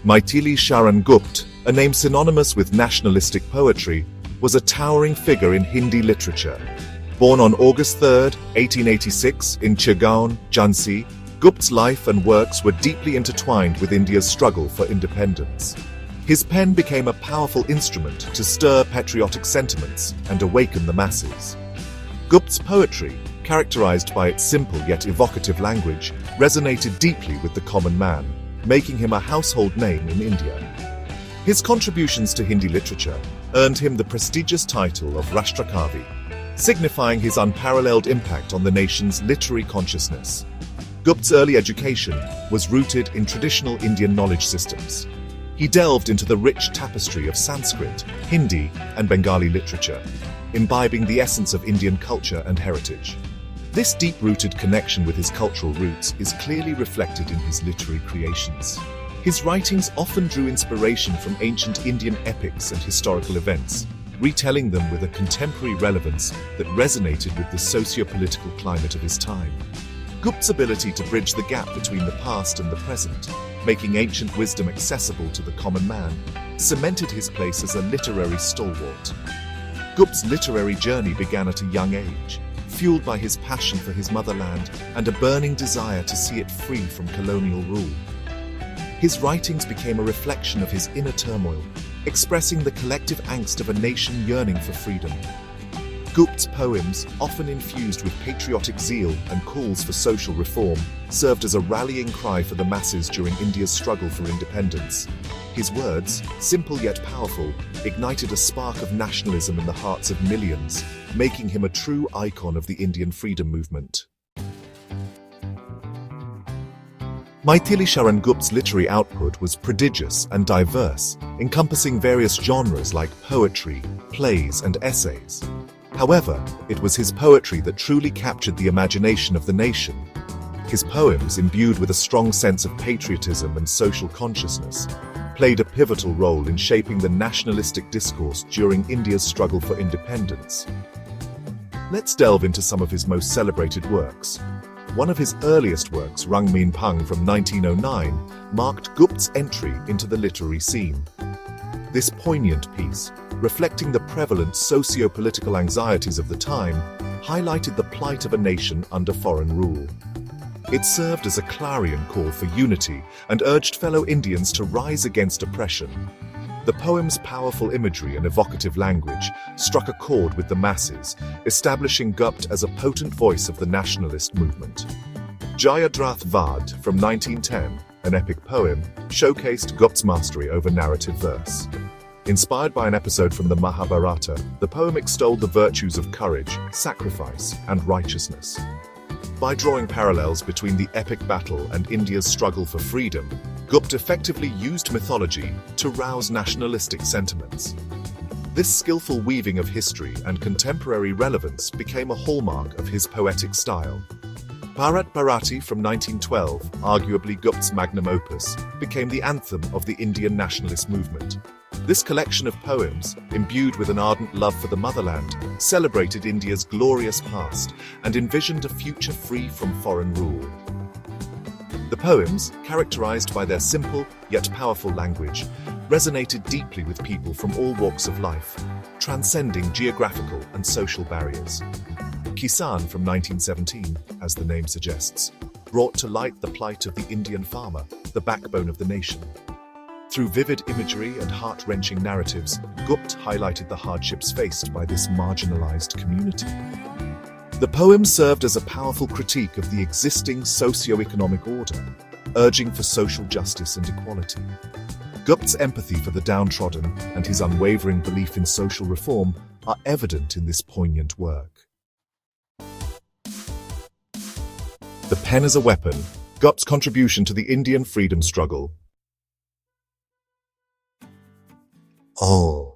Maithili Sharan Gupta, a name synonymous with nationalistic poetry, was a towering figure in Hindi literature. Born on August 3, 1886 in Chirgaon, Jhansi, Gupta's life and works were deeply intertwined with India's struggle for independence. His pen became a powerful instrument to stir patriotic sentiments and awaken the masses. Gupta's poetry, characterized by its simple yet evocative language, resonated deeply with the common man, making him a household name in India. His contributions to Hindi literature earned him the prestigious title of Rashtrakavi, signifying his unparalleled impact on the nation's literary consciousness. Gupta's early education was rooted in traditional Indian knowledge systems. He delved into the rich tapestry of Sanskrit, Hindi, and Bengali literature, imbibing the essence of Indian culture and heritage. This deep-rooted connection with his cultural roots is clearly reflected in his literary creations. His writings often drew inspiration from ancient Indian epics and historical events, retelling them with a contemporary relevance that resonated with the socio-political climate of his time. Gupta's ability to bridge the gap between the past and the present, making ancient wisdom accessible to the common man, cemented his place as a literary stalwart. Gupta's literary journey began at a young age, fueled by his passion for his motherland and a burning desire to see it free from colonial rule. His writings became a reflection of his inner turmoil, expressing the collective angst of a nation yearning for freedom. Gupta's poems, often infused with patriotic zeal and calls for social reform, served as a rallying cry for the masses during India's struggle for independence. His words, simple yet powerful, ignited a spark of nationalism in the hearts of millions, making him a true icon of the Indian freedom movement. Maithili Sharan Gupta's literary output was prodigious and diverse, encompassing various genres like poetry, plays, and essays. However, it was his poetry that truly captured the imagination of the nation. His poems, imbued with a strong sense of patriotism and social consciousness, played a pivotal role in shaping the nationalistic discourse during India's struggle for independence. Let's delve into some of his most celebrated works. One of his earliest works, Rang Mein Phang from 1909, marked Gupta's entry into the literary scene. This poignant piece, reflecting the prevalent socio-political anxieties of the time, highlighted the plight of a nation under foreign rule. It served as a clarion call for unity and urged fellow Indians to rise against oppression. The poem's powerful imagery and evocative language struck a chord with the masses, establishing Gupta as a potent voice of the nationalist movement. Jayadrath Vad from 1910, an epic poem, showcased Gupta's mastery over narrative verse. Inspired by an episode from the Mahabharata, the poem extolled the virtues of courage, sacrifice, and righteousness. By drawing parallels between the epic battle and India's struggle for freedom, Gupta effectively used mythology to rouse nationalistic sentiments. This skillful weaving of history and contemporary relevance became a hallmark of his poetic style. Bharat Bharati from 1912, arguably Gupta's magnum opus, became the anthem of the Indian nationalist movement. This collection of poems, imbued with an ardent love for the motherland, celebrated India's glorious past and envisioned a future free from foreign rule. The poems, characterized by their simple yet powerful language, resonated deeply with people from all walks of life, transcending geographical and social barriers. Kisan from 1917, as the name suggests, brought to light the plight of the Indian farmer, the backbone of the nation. Through vivid imagery and heart-wrenching narratives, Gupta highlighted the hardships faced by this marginalized community. The poem served as a powerful critique of the existing socio-economic order, urging for social justice and equality. Gupta's empathy for the downtrodden and his unwavering belief in social reform are evident in this poignant work. The pen as a weapon, Gupta's contribution to the Indian freedom struggle. Oh.